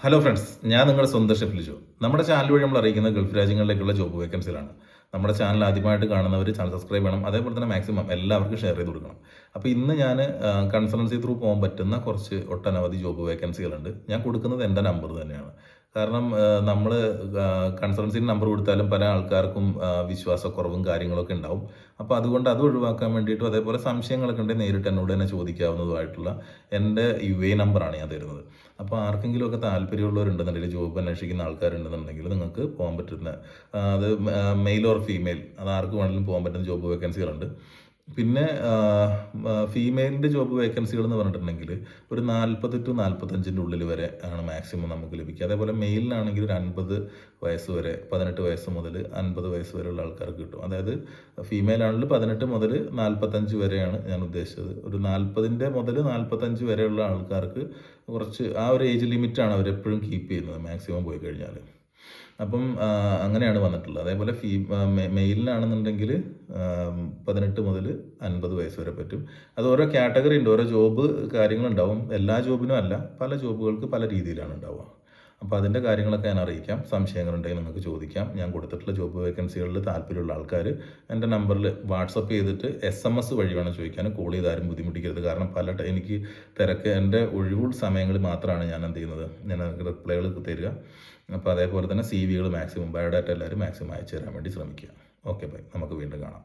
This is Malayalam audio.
ഹലോ ഫ്രണ്ട്സ്, ഞാൻ നിങ്ങളുടെ സ്വന്തം ഷെഫ് ലിജോ. നമ്മുടെ ചാനൽ വഴി നമ്മൾ അറിയിക്കുന്ന ഗൾഫ് രാജ്യങ്ങളിലേക്കുള്ള ജോബ് വേക്കൻസികളാണ്. നമ്മുടെ ചാനൽ ആദ്യമായിട്ട് കാണുന്നവർ ചാനൽ സബ്സ്ക്രൈബ് ചെയ്യണം. അതേപോലെ തന്നെ മാക്സിമം എല്ലാവർക്കും ഷെയർ ചെയ്ത് കൊടുക്കണം. അപ്പോൾ ഇന്ന് ഞാൻ കൺസൾട്ടൻസി ത്രൂ പോകാൻ പറ്റുന്ന കുറച്ച് ഒട്ടനവധി ജോബ് വേക്കൻസികളുണ്ട്. ഞാൻ കൊടുക്കുന്നത് എൻ്റെ നമ്പർ തന്നെയാണ്. കാരണം നമ്മൾ കൺസൾട്ടൻസിൻ്റെ നമ്പർ കൊടുത്താലും പല ആൾക്കാർക്കും വിശ്വാസക്കുറവും കാര്യങ്ങളൊക്കെ ഉണ്ടാവും. അപ്പോൾ അതുകൊണ്ട് അത് ഒഴിവാക്കാൻ വേണ്ടിയിട്ടും അതേപോലെ സംശയങ്ങളൊക്കെ ഉണ്ടെങ്കിൽ നേരിട്ട് എന്നോട് തന്നെ ചോദിക്കാവുന്നതുമായിട്ടുള്ള എൻ്റെ UA നമ്പറാണ് ഞാൻ തരുന്നത്. അപ്പോൾ ആർക്കെങ്കിലുമൊക്കെ താല്പര്യമുള്ളവരുണ്ടെന്നുണ്ടെങ്കിൽ, ജോബ് അന്വേഷിക്കുന്ന ആൾക്കാരുണ്ടെന്നുണ്ടെങ്കിൽ നിങ്ങൾക്ക് പോകാൻ പറ്റുന്ന അത് മെയിൽ ഓർ ഫീമെയിൽ, അത് ആർക്ക് വേണമെങ്കിലും പോകാൻ പറ്റുന്ന ജോബ് വേക്കൻസികളുണ്ട്. പിന്നെ ഫീമെയിലിൻ്റെ ജോബ് വേക്കൻസികൾ എന്ന് പറഞ്ഞിട്ടുണ്ടെങ്കിൽ ഒരു 40 to 45 ഉള്ളിൽ വരെ ആണ് മാക്സിമം നമുക്ക് ലഭിക്കുക. അതേപോലെ മെയിലിനാണെങ്കിൽ ഒരു 50 വയസ്സ് വരെ, 18 വയസ്സ് മുതൽ 50 വയസ്സ് വരെയുള്ള ആൾക്കാർക്ക് കിട്ടും. അതായത് ഫീമെയിൽ ആണെങ്കിൽ 18 മുതൽ 45 വരെയാണ് ഞാൻ ഉദ്ദേശിച്ചത്. ഒരു 40 മുതൽ 45 വരെയുള്ള ആൾക്കാർക്ക് കുറച്ച് ആ ഒരു ഏജ് ലിമിറ്റാണ് അവരെപ്പോഴും കീപ്പ് ചെയ്യുന്നത് മാക്സിമം പോയി കഴിഞ്ഞാൽ. അപ്പം അങ്ങനെയാണ് വന്നിട്ടുള്ളത്. അതേപോലെ മെയിലിനാണെന്നുണ്ടെങ്കിൽ 18 മുതൽ 50 വയസ്സ് വരെ പറ്റും. അത് ഓരോ കാറ്റഗറി ഉണ്ട്, ഓരോ ജോബ് കാര്യങ്ങളുണ്ടാവും. എല്ലാ ജോബിനും അല്ല, പല ജോബുകൾക്ക് പല രീതിയിലാണ് ഉണ്ടാവുക. അപ്പോൾ അതിൻ്റെ കാര്യങ്ങളൊക്കെ ഞാൻ അറിയിക്കാം. സംശയങ്ങളുണ്ടെങ്കിൽ നിങ്ങൾക്ക് ചോദിക്കാം. ഞാൻ കൊടുത്തിട്ടുള്ള ജോബ് വേക്കൻസികളിൽ താല്പര്യമുള്ള ആൾക്കാർ എൻ്റെ നമ്പറിൽ വാട്സപ്പ് ചെയ്തിട്ട് SMS വഴി വേണം ചോദിക്കാൻ. കോൾ ചെയ്താരും ബുദ്ധിമുട്ടിക്കരുത്. കാരണം എനിക്ക് തിരക്ക്, എൻ്റെ ഒഴിവുള്ള സമയങ്ങളിൽ മാത്രമാണ് ഞാൻ എന്ത് ചെയ്യുന്നത്, ഞാൻ റിപ്ലൈകൾ തരിക. അപ്പോൾ അതേപോലെ തന്നെ CV മാക്സിമം, ബയോഡാറ്റ എല്ലാവരും മാക്സിമം അയച്ചു തരാൻ വേണ്ടി ശ്രമിക്കുക. ഓക്കെ ബൈ, നമുക്ക് വീണ്ടും കാണാം.